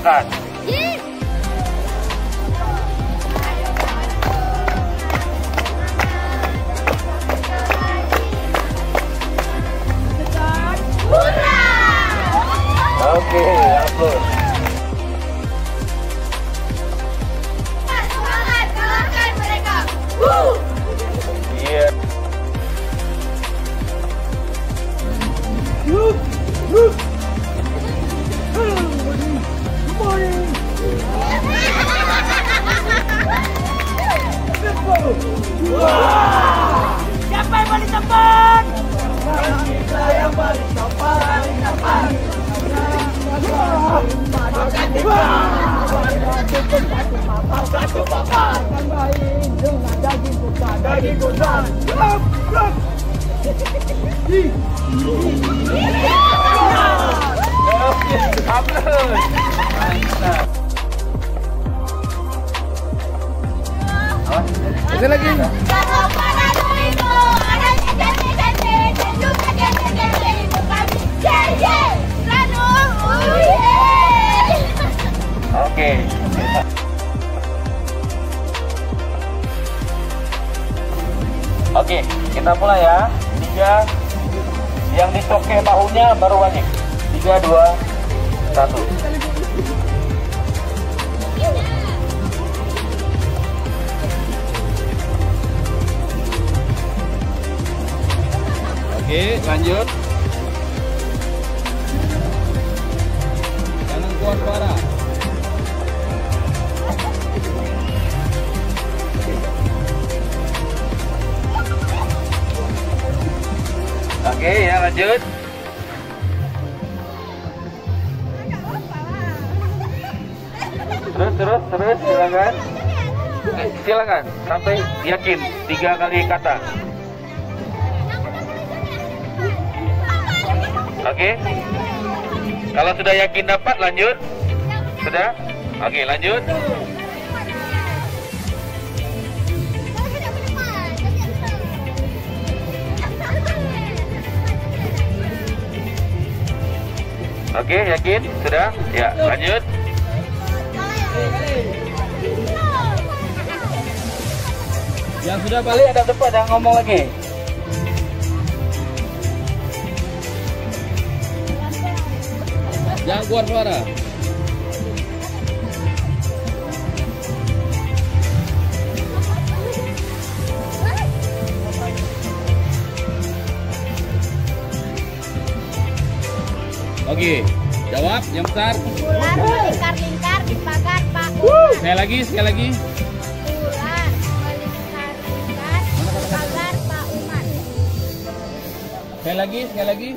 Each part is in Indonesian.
silakan. Oke, upload. Semangat, kalahkan mereka. Iya. Siapa yang paling cepat? Kita yang paling cepat. Daging kurban. Ada lagi. Oke. Oke, kita mulai ya. 3, yang dicoke bahunya baru wajib. 3, 2, 1. Oke, lanjut. Kanan keluar suara. Oke, ya lanjut. Terus, silakan. Silakan, sampai yakin 3 kali kata. Oke. Kalau sudah yakin dapat, lanjut. Sudah? Oke, lanjut. Oke, yakin? Sudah? Ya, lanjut. Yang sudah balik ada depan, jangan ngomong lagi. Jangan keluar suara. Oke, jawab yang besar. Ular melingkar-lingkar di pagar Pak. Sekali lagi. Ular melingkar-lingkar di pagar Pak Umar. Sekali lagi.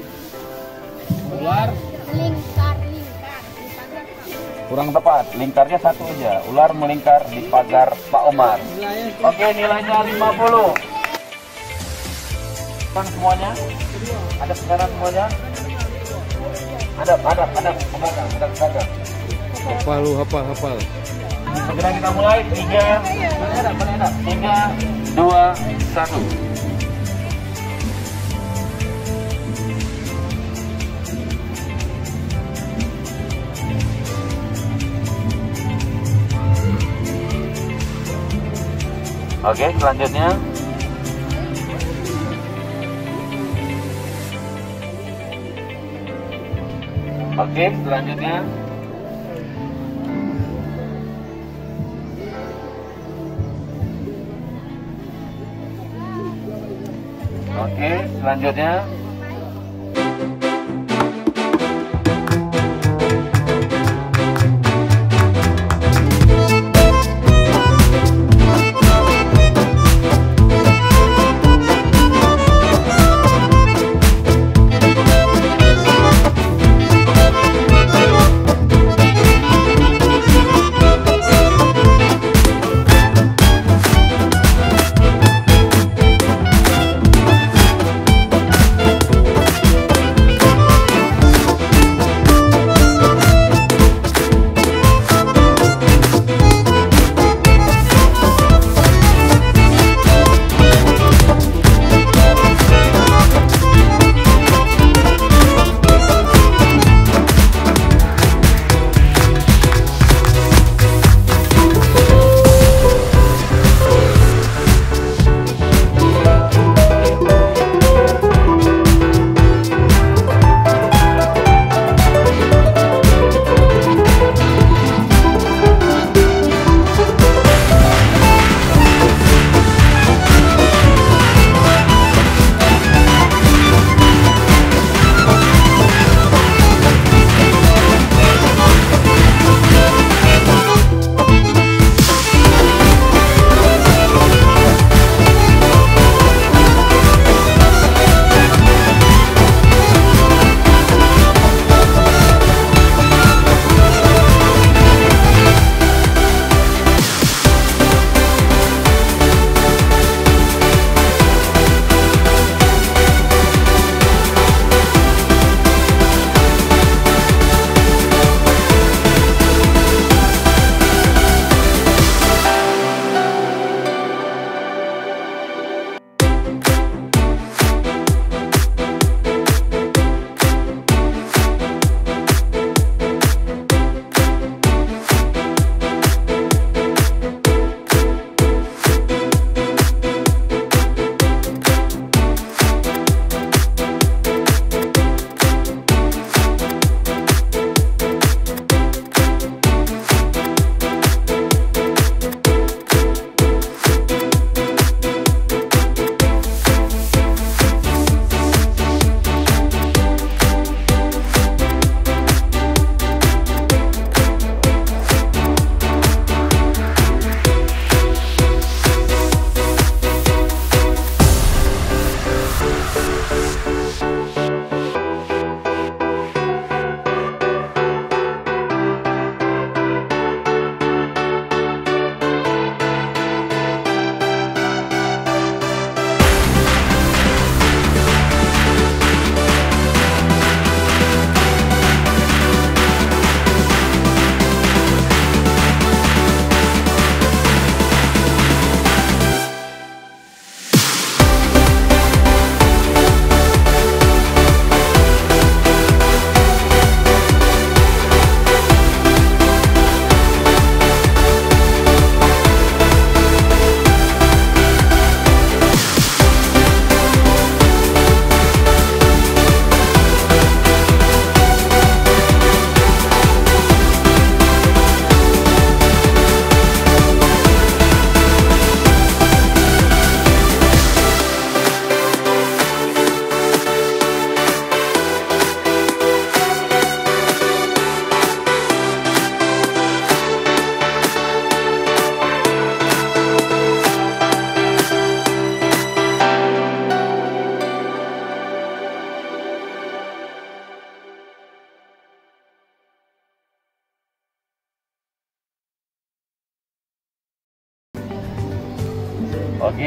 Ular. Melingkar-lingkar di pagar Pak Umar. Kurang tepat, lingkarnya satu aja. Ular melingkar di pagar Pak Umar. Oke, nilainya 50. Kan semuanya? Ada sekarang semuanya? Ada ke belakang. Hafal. Segera kita mulai. 3, 2, 1. Oke, selanjutnya. Oke, selanjutnya. Oke, selanjutnya.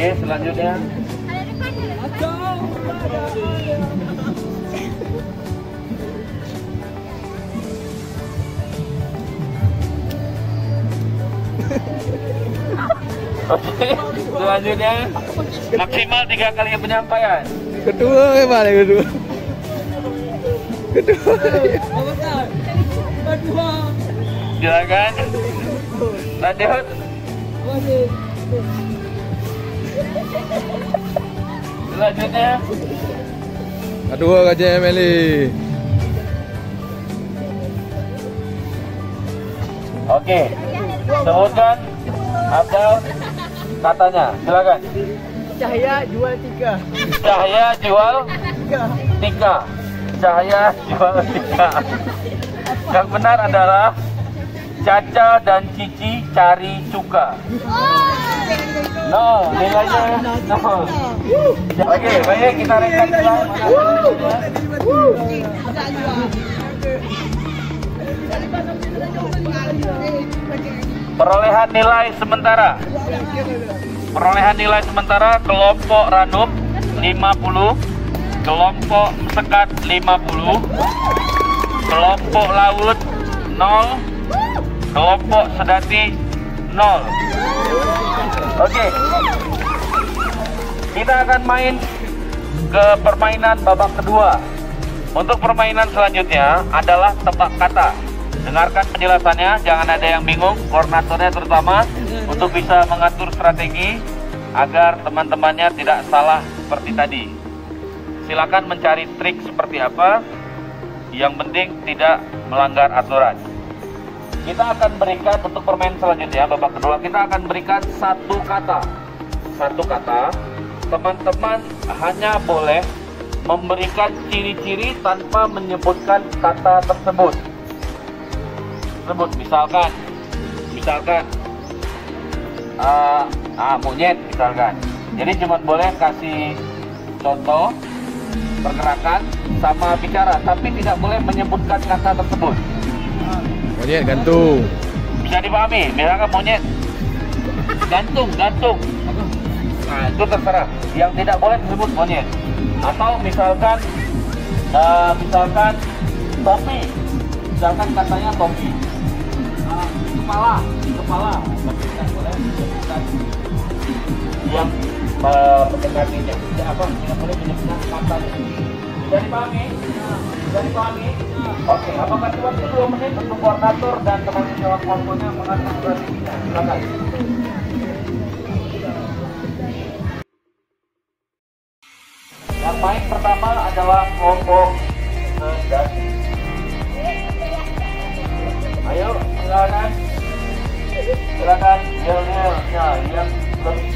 Oke, selanjutnya. Ada depan, ada depan. Oke, selanjutnya maksimal 3 kali penyampaian. Kedua gimana kedua? Kedua. Silakan. Lanjut. Selanjutnya. Kedua aja Meli. Oke. Sebutkan Abdal katanya. Silakan. Cahaya jual 3. Cahaya jual 3. Cahaya jual 3. Yang benar adalah Caca dan Cici cari cuka. No, nilainya no. Oke, baik kita rekap ulang. Perolehan nilai sementara. Perolehan nilai sementara kelompok Ranum 50, kelompok Sekat 50, kelompok Laut 0, kelompok Sedati 0. Oke. Kita akan main ke permainan babak kedua. Untuk permainan selanjutnya adalah tebak kata. Dengarkan penjelasannya, jangan ada yang bingung, koordinatornya terutama, untuk bisa mengatur strategi agar teman-temannya tidak salah seperti tadi. Silakan mencari trik seperti apa, yang penting tidak melanggar aturan. Kita akan berikan untuk permainan selanjutnya, babak kedua, kita akan berikan satu kata. Satu kata, teman-teman hanya boleh memberikan ciri-ciri tanpa menyebutkan kata tersebut. Misalkan monyet misalkan. Jadi cuma boleh kasih contoh pergerakan sama bicara, tapi tidak boleh menyebutkan kata tersebut. Monyet gantung. Bisa dipahami, misalkan monyet gantung. Nah, itu terserah. Yang tidak boleh disebut monyet. Atau misalkan topi. Misalkan katanya topi. Kepala. Tapi tidak boleh disebutkan yang mendekatinya. Tidak boleh menyebutkan kata tersebut. Bisa dipahami? Oke, apakah waktu 2 menit untuk koordinator dan teman jawab waktunya mengatur strateginya? Silakan. Yang main pertama adalah kelompok Sedati. Ayo, silakan. Ya, yang lebih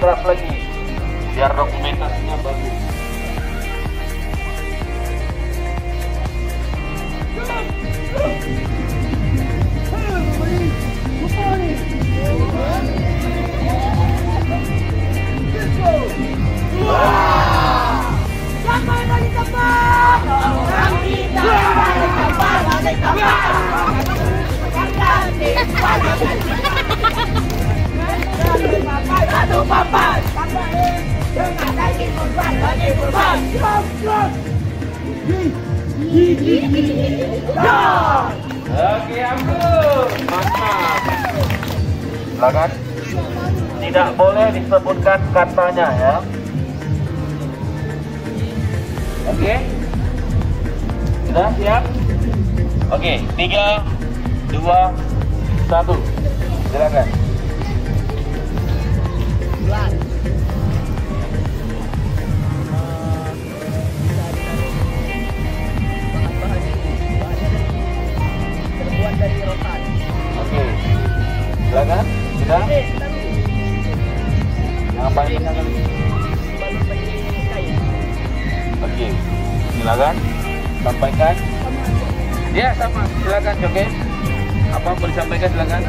keras lagi, biar dokumentasinya bagus. Oke, ampun. Mantap. Silakan. Tidak boleh disebutkan katanya ya. Oke. Sudah siap? Oke, 3, 2, 1. Silakan. Oke. Silakan. Sudah? Yang apa ini? Oke. Silakan. Sampaikan. Ya, sama. Silakan, oke. Apa mau disampaikan, silakan.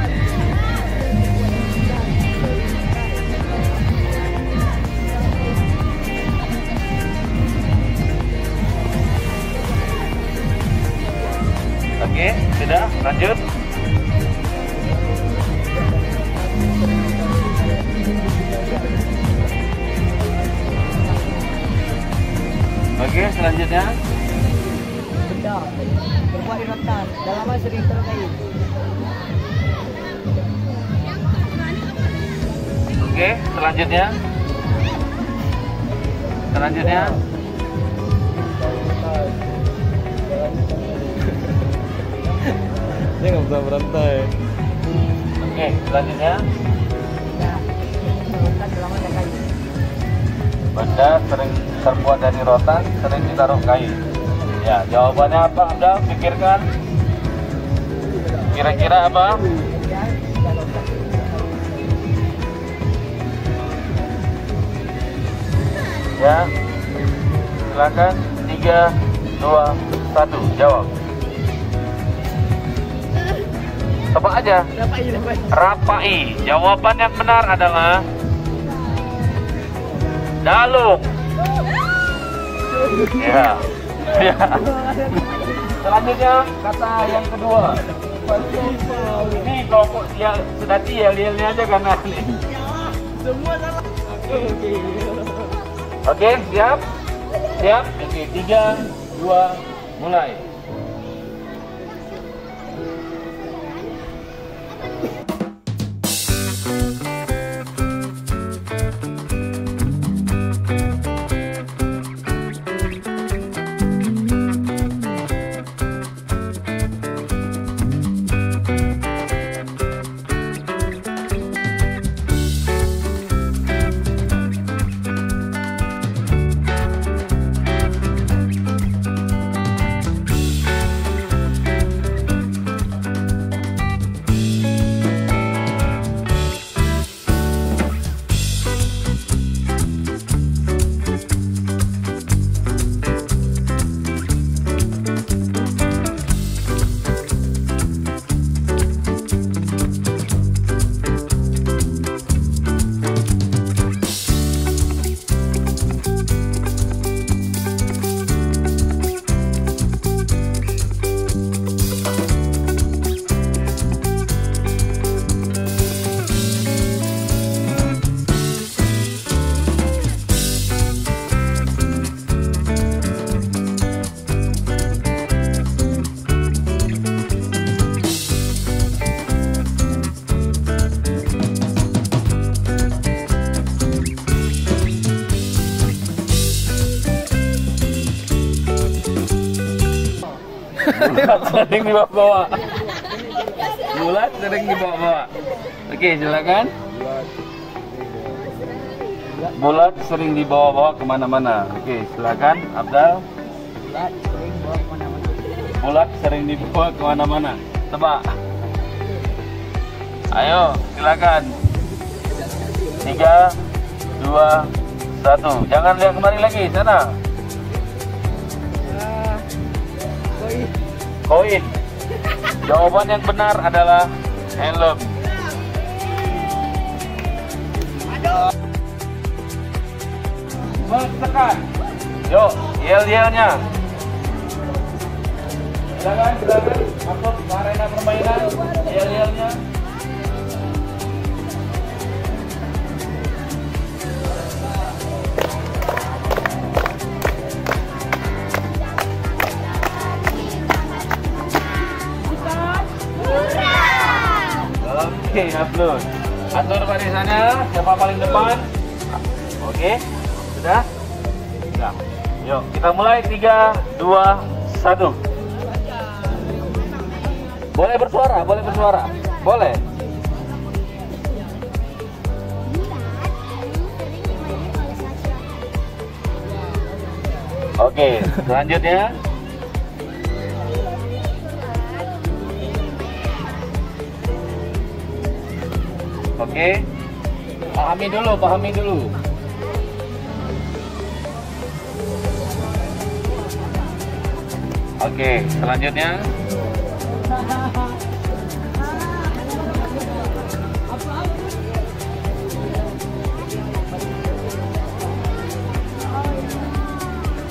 Oke, sudah, lanjut. Oke, selanjutnya. Benda. Berbuat di rotan. Dalaman sering terkait. Oke, selanjutnya. Selanjutnya. Dia nggak bisa berantai. Oke, selanjutnya. Ya. Rotan dalaman terkait. Benda sering terbuat dari rotan, sering ditaruh kayu. Ya, jawabannya apa? Abdal, pikirkan. Kira-kira apa? Ya, silakan. 3, 2, 1, jawab. Tebak aja. Rapai. Jawaban yang benar adalah dalung. Ya. Ya. Selanjutnya kata yang kedua. Ini kelompok dia sudah yel-yelnya aja karena ini. Semua salah. Oke, siap? Siap? Oke, 3, 2, mulai. Sering dibawa-bawa. Bulat sering dibawa-bawa. Oke, silakan. Bulat sering dibawa-bawa kemana-mana. Oke, silakan, Abdal. Bulat sering bawa kemana-mana. Bulat sering dibawa kemana-mana. Tebak. Ayo, silakan. 3, 2, 1. Jangan lihat kembali lagi, sana. Koin. Jawaban yang benar adalah helm. Tekan. Yuk, yel-yelnya. Silakan, silakan. Masuk ke arena permainan. Yel-yelnya. Oke, upload. Atur barisannya, siapa paling depan? Oke, sudah? Sudah. Yuk, kita mulai 3, 2, 1. Boleh bersuara, boleh bersuara. Boleh. Oke, selanjutnya. Oke, pahami dulu, pahami dulu. Oke, selanjutnya.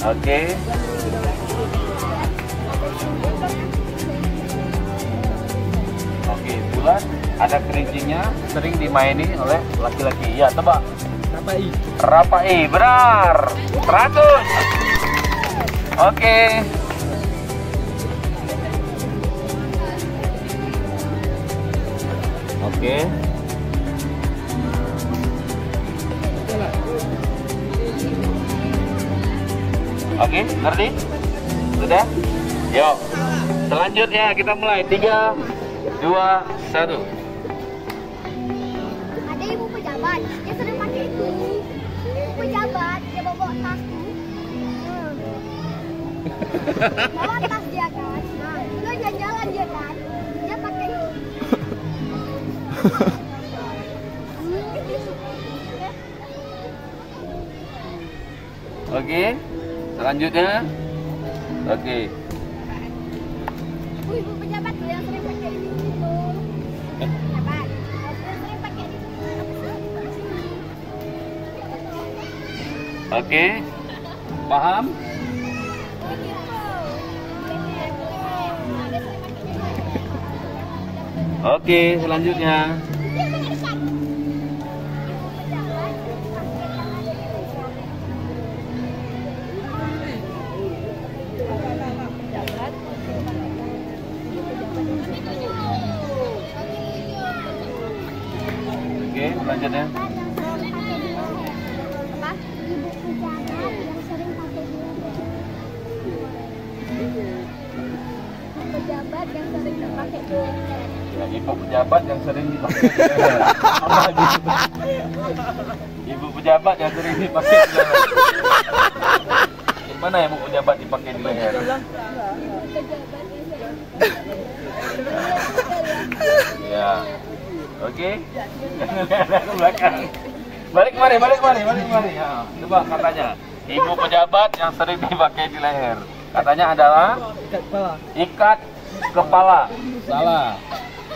Oke. Oke, bulat. Ada kerincingnya, sering dimaini oleh laki-laki. Ya, tebak. Rapai. Rapai, benar. 100. Oke. Oke. Oke, ngerti? Sudah? Yuk. Selanjutnya kita mulai. 3, 2, 1. Ada ibu pejabat, dia sering pakai itu. Ibu pejabat, dia bawa tas tuh. Bawa tas dia kan. Nah, dia jalan-jalan dia kan. Dia pakai itu. Oke. Selanjutnya. Oke. Ibu pejabat tuh yang sering pakai ini gitu. Pejabat, dia sering pakai itu. Oke. Paham? Oke, selanjutnya. Oke, selanjutnya. Pejabat yang sering dipakai di leher. Ya, ibu pejabat yang sering dipakai di leher. Apa gitu? Ibu pejabat yang sering dipakai di leher. Gimana ya ibu pejabat dipakai di leher? Ya. Oke. Ke belakang. Balik kemari. Ya, coba katanya. Ibu pejabat yang sering dipakai di leher. Katanya adalah ikat kepala. Salah.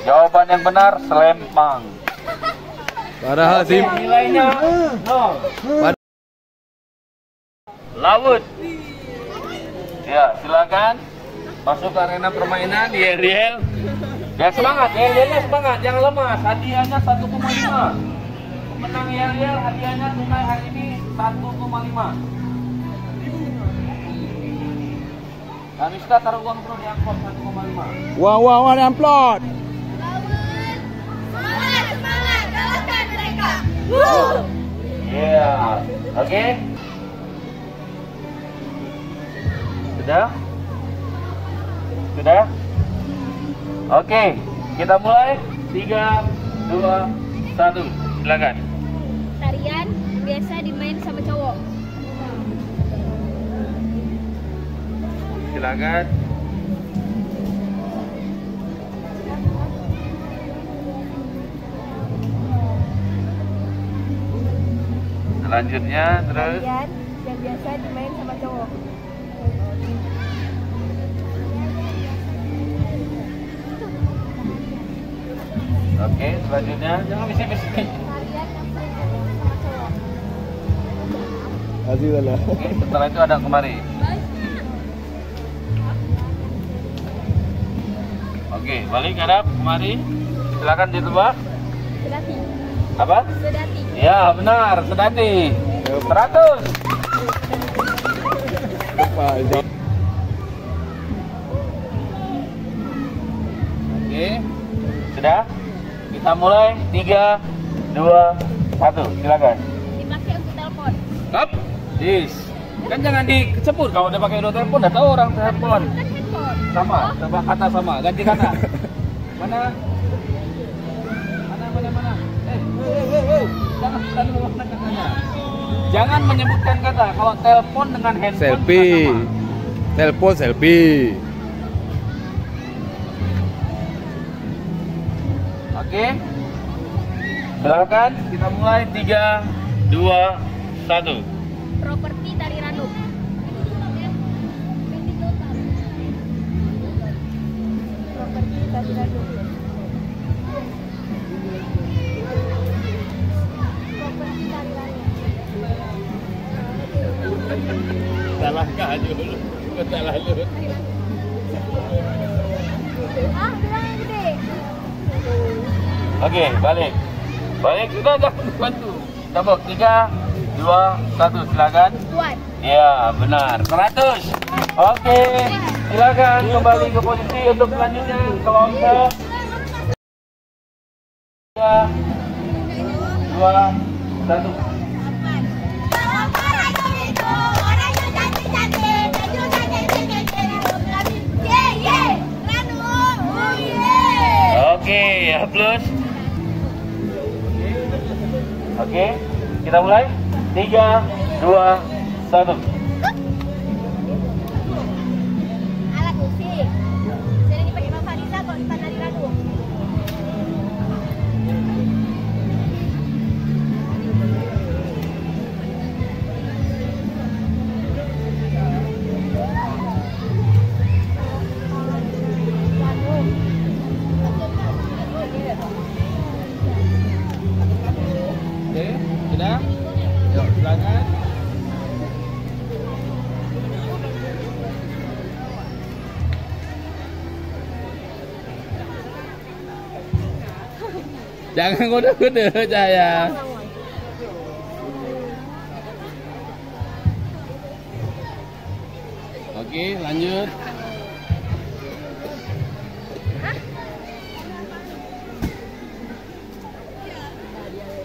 Jawaban yang benar selempang. Padahal sim. Nilainya 0. Laut. Ya, silakan masuk ke arena permainan. Yeriel. Ya semangat, Yerielnya semangat, jangan lemas. Hadiahnya 1,5. Pemenang Yeriel hadiahnya tunai hari ini 1,5. Kaniska taruh uang bro di angkot 1,5. Wah, amplot. Semangat, kalahkan mereka. Iya, oke. Sudah? Oke, kita mulai. 3, 2, 1. Silakan. Tarian biasa dimain sama cowok. Silakan. Selanjutnya terus. Tarian yang biasa dimain sama cowok. Oke, selanjutnya jangan bisik-bisik. Tarian yang sering dimain sama cowok. Azizalah. Oke, setelah itu ada kemari. Oke, balik hadap kemari. Silakan ditebak. Sedati. Apa? Sedati. Ya, benar, sedati. 100. Oke. Sudah? Kita mulai. 3, 2, 1. Silakan. Dipakai untuk telepon. Up. Yes. Kan jangan dikecebur. Kalau udah pakai udah telepon, udah tahu orang telepon. Kan handphone. Sama, coba kata sama, ganti kata. Mana? Jangan menyebutkan katanya. Jangan menyebutkan kata. Kalau telepon dengan handphone Selfie. sama. Telepon selfie. Oke. Silakan kita mulai. 3, 2, 1. Properti dari Ranu. Properti dari Ranu. Properti dari Ranu. Salah kaju. Salah lu. Ah, bilang yang gede. Oke, balik. Balik sudah jangan bantu. Tabok 3, 2, 1, silakan. Kuat. Ya, benar. 100. Oke, silakan kembali ke posisi untuk selanjutnya kelompok 3, 2, 1. Oke, ya plus. Oke, kita mulai. 3, 2, 1. Alat musik. Sering dipakai Bang Farisa kalau di Tanah Radu. Oke, sudah? Yuk, silakan. Jangan kode-kode Cahaya. Oke, lanjut.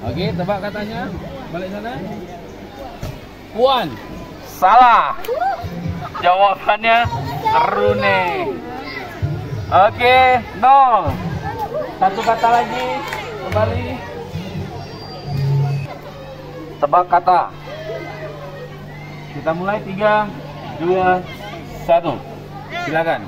Oke, tebak katanya. Balik sana. Puan. Salah. Jawabannya seru nih. Oke, 0. Satu kata lagi. Kembali. Tebak kata. Kita mulai 3, 2, 1. Silakan.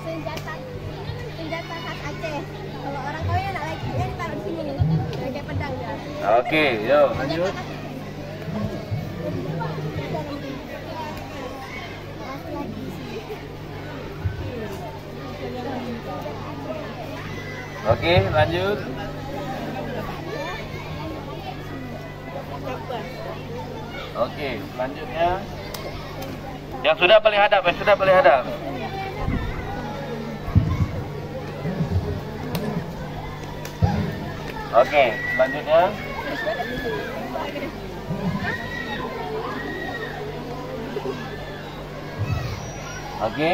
Senjata khas Aceh. Kalau orang kau yang nak lagi, taruh di sini. Kayak pedang dia. Oke, yuk lanjut. Oke, lanjut. Oke, selanjutnya. Yang sudah boleh hadap, yang sudah boleh hadap. Oke, selanjutnya. Oke.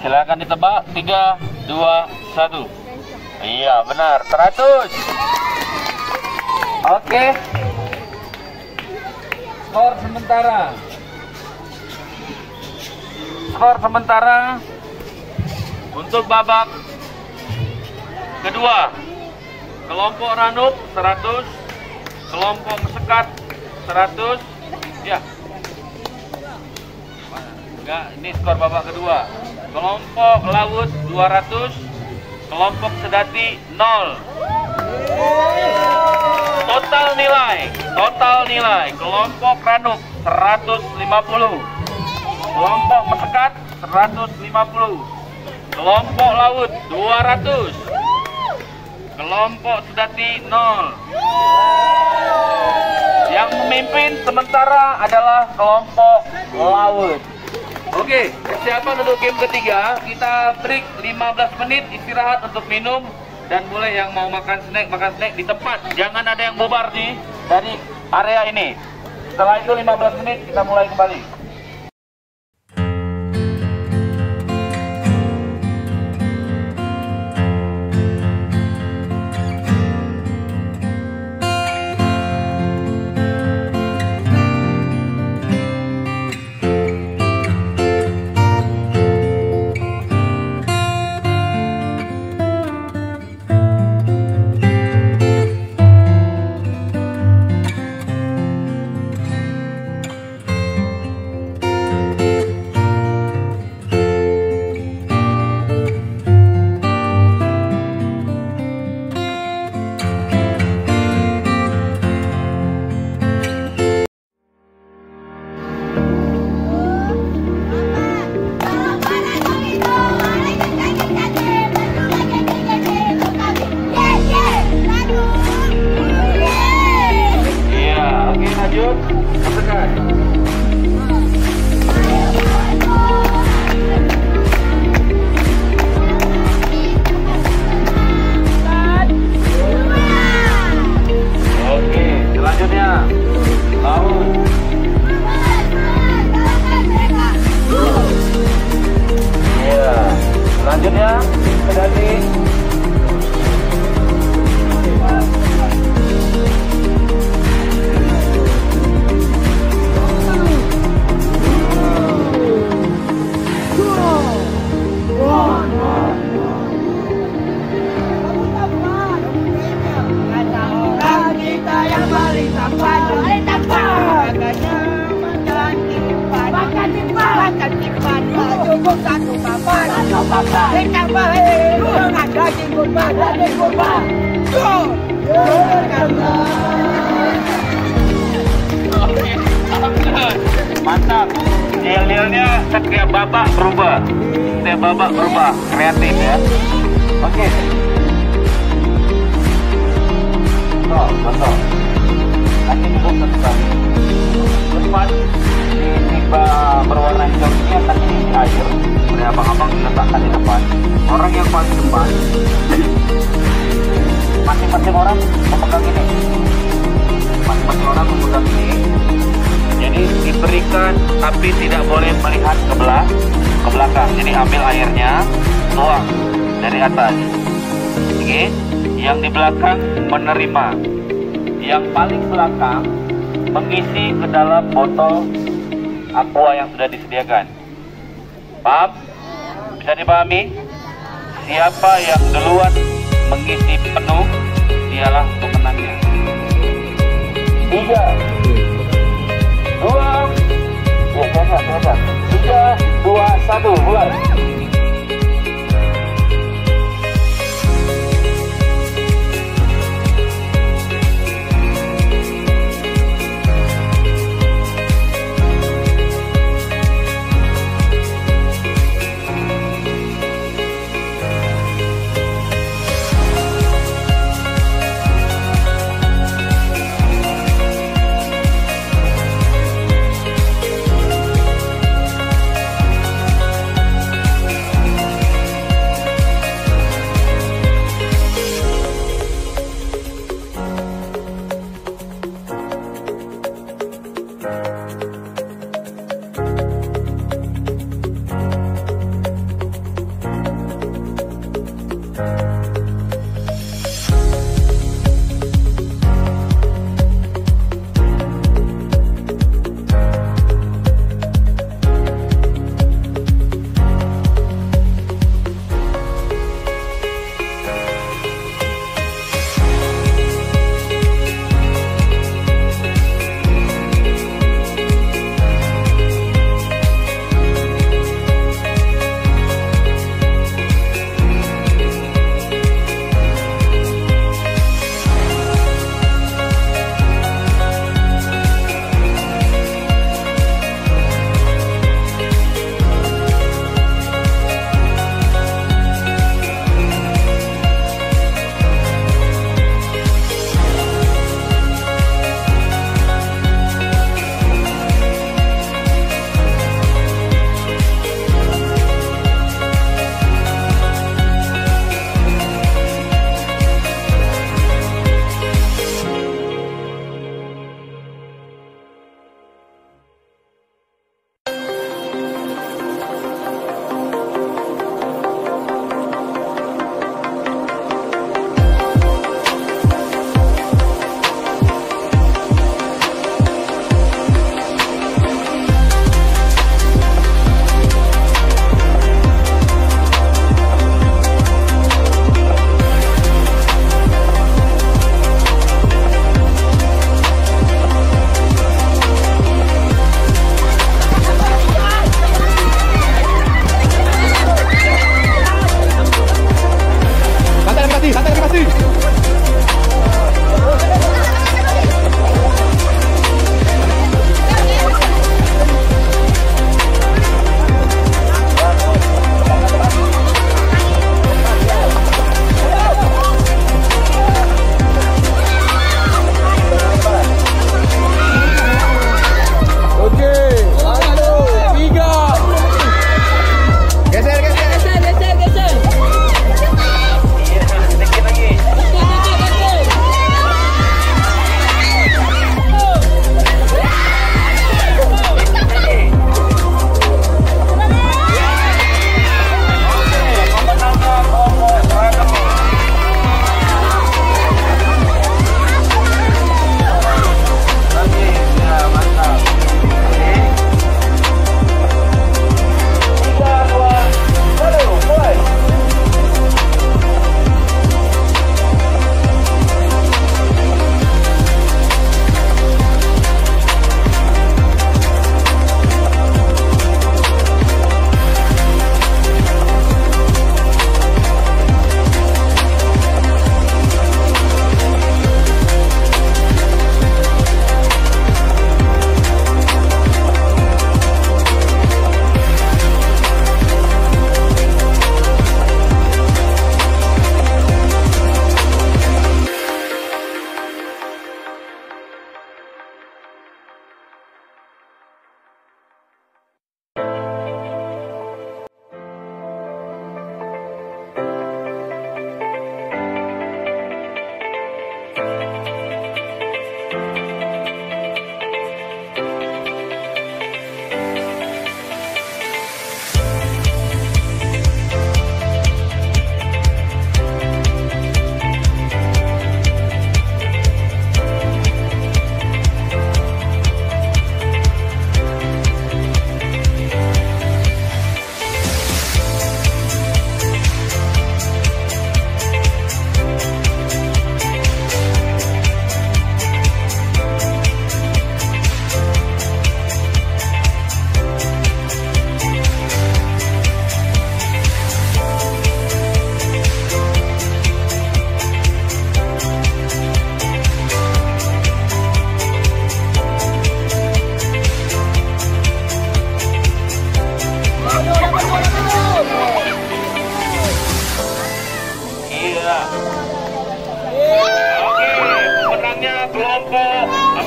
Silakan ditebak. 3, 2, 1. Iya, benar. 100. Oke. Skor sementara. Skor sementara untuk babak kedua. Kelompok Ranuk 100, kelompok Mesekat 100. Ya. Enggak, ini skor babak kedua. Kelompok Laut 200, kelompok Sedati 0. Total nilai kelompok Ranuk 150, kelompok Mesekat 150, kelompok Laut 200, kelompok Sedati 0. Yang memimpin sementara adalah kelompok Laut. Oke, persiapan untuk game ketiga. Kita break 15 menit istirahat untuk minum. Dan boleh yang mau makan snack di tempat. Jangan ada yang bubar nih dari area ini. Setelah itu 15 menit kita mulai kembali. tampan. Boleh tampan. Makanya makan timpan. Makan timpan. Makan timpan. Cukup satu papan. Satu papan. Ditambah dengan daging kurma. Daging kurma. Mantap. Yel-yelnya setiap babak berubah. Setiap babak berubah. Kreatif ya. Oke. Betul. Nanti cukup satu kali. Lepas di tiba berwarna hijau ini akan diisi air. Oleh abang-abang diletakkan di depan. Orang yang paling depan, masing-masing orang memegang ini. Masing-masing orang memegang ini. Jadi diberikan tapi tidak boleh melihat ke belakang. Jadi ambil airnya, tuang dari atas. Oke. Yang di belakang menerima. Yang paling belakang mengisi ke dalam botol aqua yang sudah disediakan. Paham? Bisa dipahami? Siapa yang duluan mengisi penuh, dialah pemenangnya. 3, 2, ya silakan. 3, 2, 1, mulai.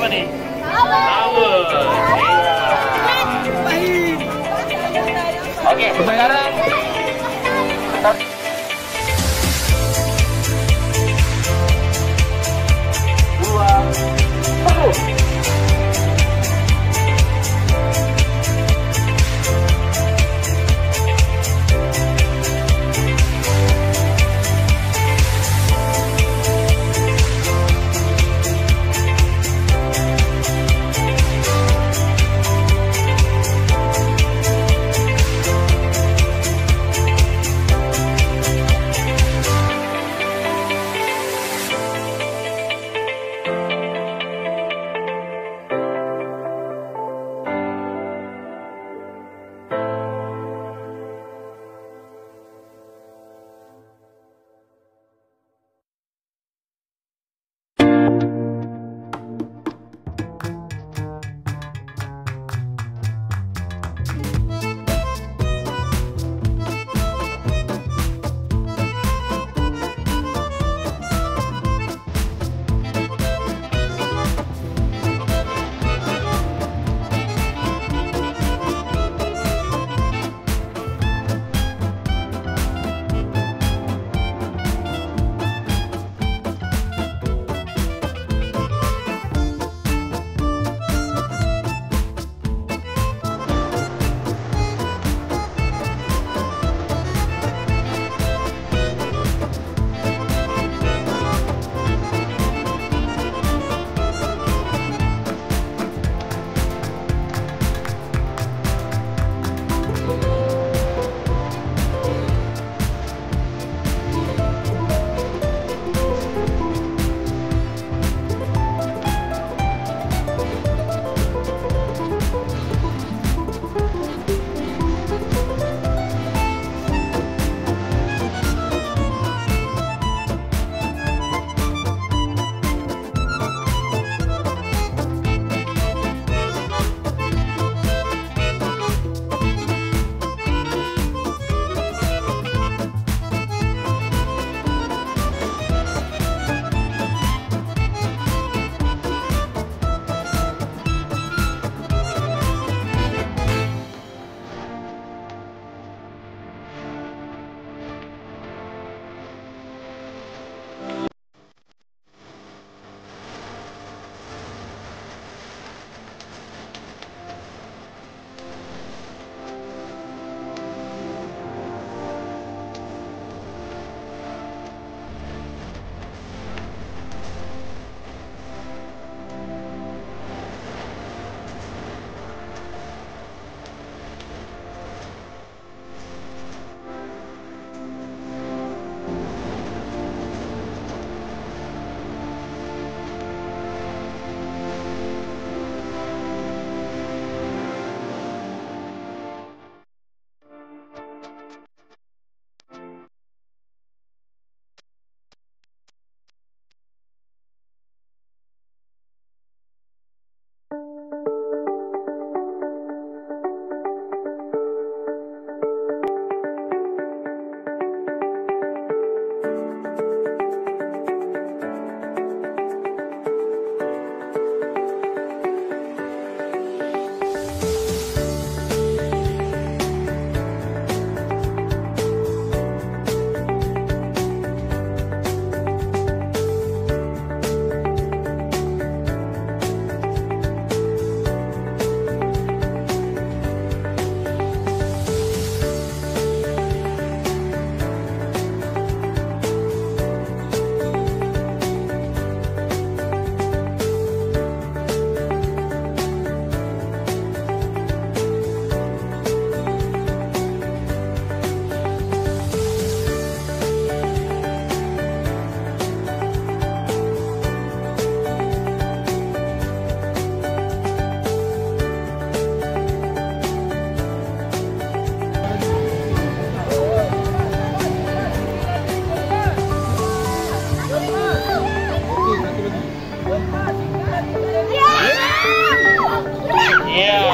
apa nih? Flowers. Oke, sekarang dua, satu.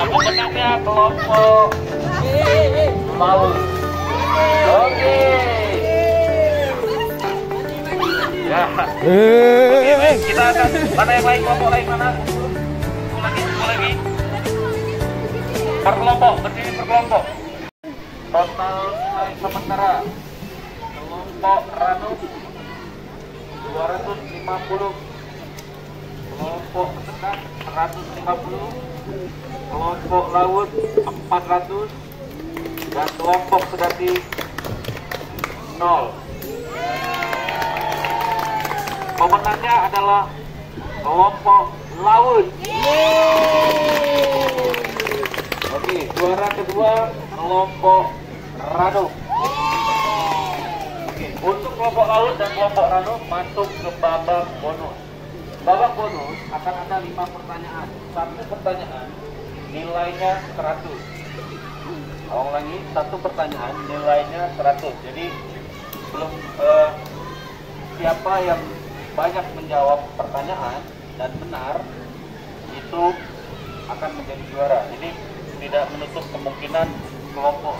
pemenangnya kelompok mau. Oke. Ya. Oke, baik. Kita akan mana yang lain, kelompok lain mana? Ulangi. Per kelompok, berdiri per kelompok. Total nilai sementara kelompok Ranu 250, kelompok Pesekat 150, kelompok Laut 400, dan kelompok Sedati 0. Pemenangnya adalah kelompok Laut. Oke, juara kedua kelompok Ranu. Oke, untuk kelompok Laut dan kelompok Ranu masuk ke babak bonus. Babak bonus akan ada 5 pertanyaan. Satu pertanyaan nilainya 100. Ulang lagi, satu pertanyaan nilainya 100. Jadi belum siapa yang banyak menjawab pertanyaan dan benar itu akan menjadi juara. Jadi tidak menutup kemungkinan kelompok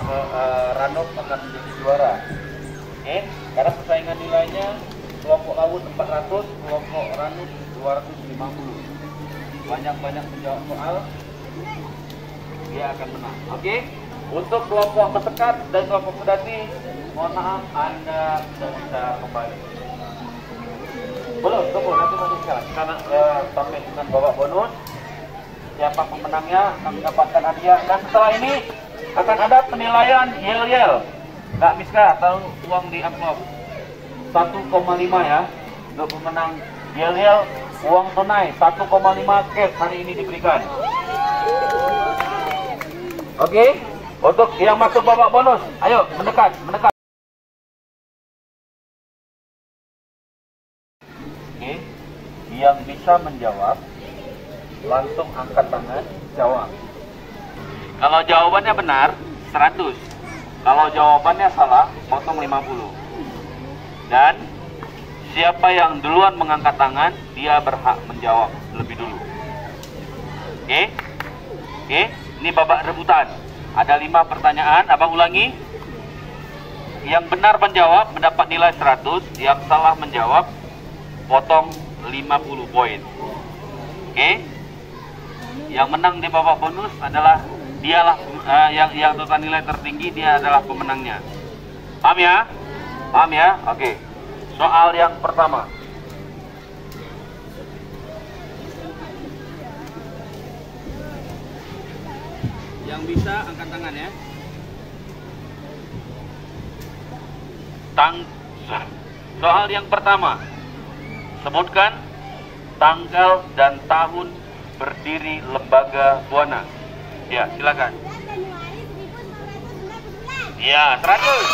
Ranu akan menjadi juara. Oke, karena persaingan nilainya kelompok Laut 400, kelompok Ranu 250. Banyak-banyak menjawab soal, dia akan menang. Oke, untuk kelompok Pesekat dan kelompok Sedati, mohon maaf Anda tidak bisa kembali. Belum, tunggu, nanti masih sekarang. Karena sampai dengan babak bonus, siapa pemenangnya akan mendapatkan hadiah. Dan setelah ini akan ada penilaian yel-yel. Nggak Miska, tahu uang di amplop 1,5 ya. Untuk pemenang yel-yel, uang tunai 1,5 cash hari ini diberikan. Oke, untuk yang masuk babak bonus, ayo mendekat. Oke, yang bisa menjawab langsung angkat tangan, jawab. Kalau jawabannya benar, 100. Kalau jawabannya salah, potong 50. Dan siapa yang duluan mengangkat tangan, dia berhak menjawab lebih dulu. Oke? Oke, ini babak rebutan. Ada 5 pertanyaan, abang ulangi. Yang benar menjawab mendapat nilai 100, yang salah menjawab potong 50 poin. Oke? Yang menang di babak bonus adalah dialah yang total nilai tertinggi, dia adalah pemenangnya. Paham ya? Paham ya? Oke. Soal yang pertama. Yang bisa angkat tangan ya. Soal yang pertama. Sebutkan tanggal dan tahun berdiri lembaga Buana. Ya, silakan. Ya, 100.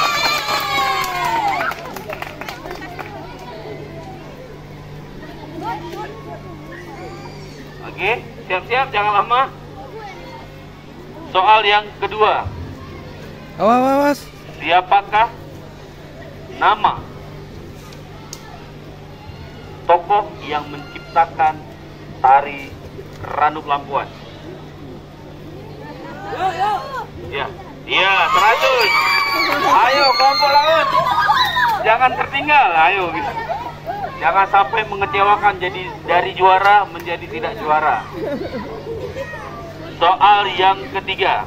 Oke, siap-siap, jangan lama. Soal yang kedua. Awas. Siapakah nama tokoh yang menciptakan tari Ranuk Lampuan? Ya, 100. Ayo kelompok Laut, jangan tertinggal. Ayo, jangan sampai mengecewakan, jadi dari juara menjadi tidak juara. Soal yang ketiga.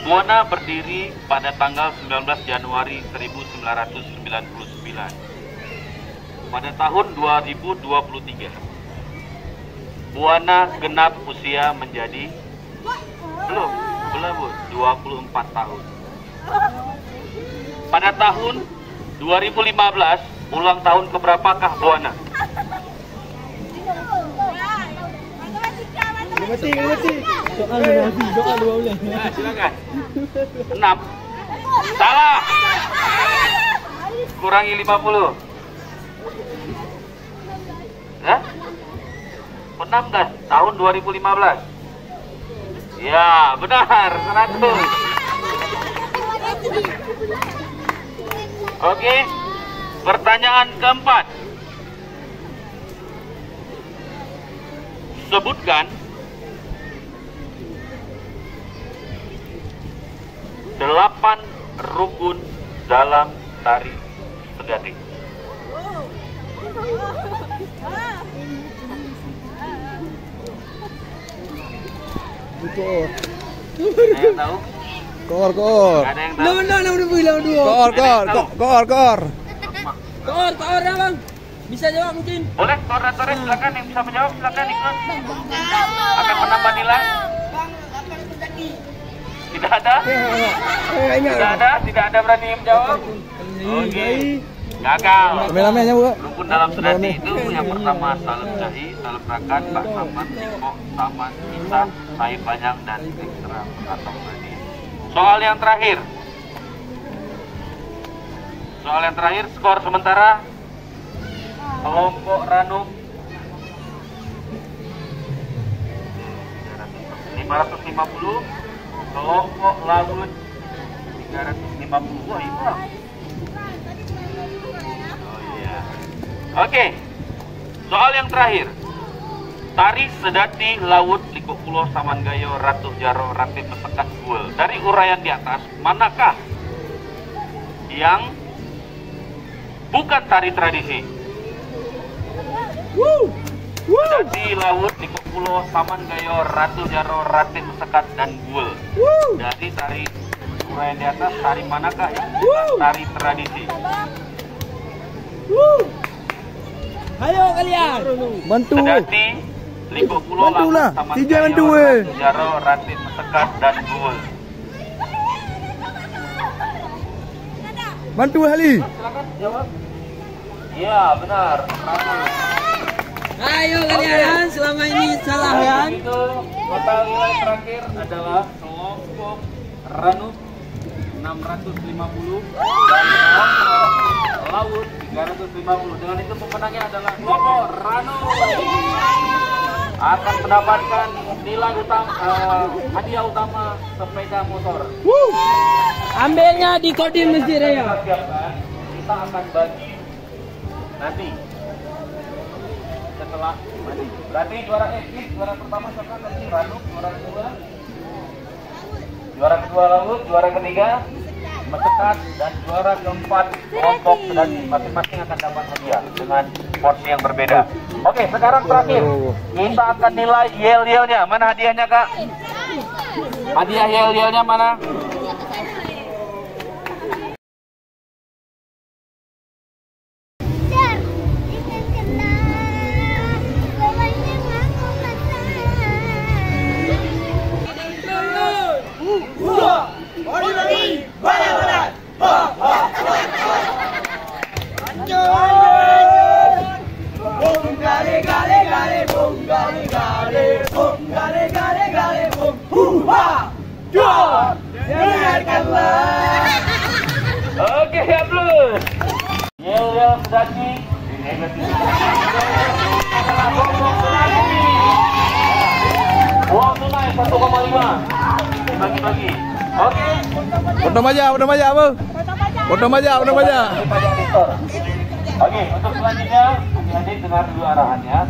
Buana berdiri pada tanggal 19 Januari 1999. Pada tahun 2023, Buana genap usia menjadi belum 24 tahun. Pada tahun 2015, ulang tahun keberapakah Buana? Silakan. 6. Salah. Kurangi 50. Hah? 16 tahun 2015. Ya, benar, 100. Oke. Pertanyaan keempat. Sebutkan 8 rukun dalam tari Sedati. Ada yang tahu? Koor. Gak ada yang tahu? Koor. Koor ya bang. Bisa jawab mungkin. Boleh, koordinatornya silakan yang bisa menjawab silakan ikut. Akan menambah nilai. Tidak ada? Tidak ada berani menjawab. Oke. Gagal. Rame-ramenya Bu. Rukun dalam sedati itu yang pertama Salep Jahi, Salep Rakan, Pak Saman, Tiko, Saman, Isa, Sai Panjang, dan Ekstra atau Berani. Soal yang terakhir, skor sementara kelompok Ranum 550, kelompok Laut 350. Wah, imbang. Oke, soal yang terakhir. Tari Sedati, Laut, Liko Pulo, Samangayo, Ratu Jaro, Ratih Pesekat, Guel. Dari uraian di atas, manakah yang bukan tari tradisi? Sedati, Laut, Liko Pulo, Samangayo, Ratu Jaro, Ratih Pesekat, dan Guel. Dari tari uraian di atas, tari manakah yang bukan tari tradisi? Ayo kalian. Bantu. Sedati, Liko Pulo, Bantulah. Laut, Si jangan Samangayo, dua. Ratu Jaro, Ratih Pesekat, dan Guel. Bantu Ali. Silakan jawab. Iya, benar. Ayo kalian. Selama ini salah Kalau kan? begitu, total nilai terakhir adalah kelompok Ranum 650 dan kelompok Laut 350. Dengan itu pemenangnya adalah kelompok Ranum. Akan mendapatkan nilai utama, hadiah utama sepeda motor. Ambilnya di Kodim Masjid Raya. Kita siapkan, kita akan bagi nanti setelah mandi. Berarti juara juara pertama siapa? Tadi Ranum, juara kedua Laut, juara ketiga Mesekat, dan juara keempat kelompok Sedati. Masing-masing akan dapat hadiah dengan porsi yang berbeda. Oke, sekarang terakhir kita akan nilai yel-yelnya. Mana hadiahnya Kak? Hadiah yel-yelnya mana? Oke, ya plus. Yel-yel Sedati. Uang tunai 1,5. Bagi-bagi. Oke. Foto aja apa? Foto aja. Pajak Victor. Oke, untuk selanjutnya adik-adik dengar dulu arahannya.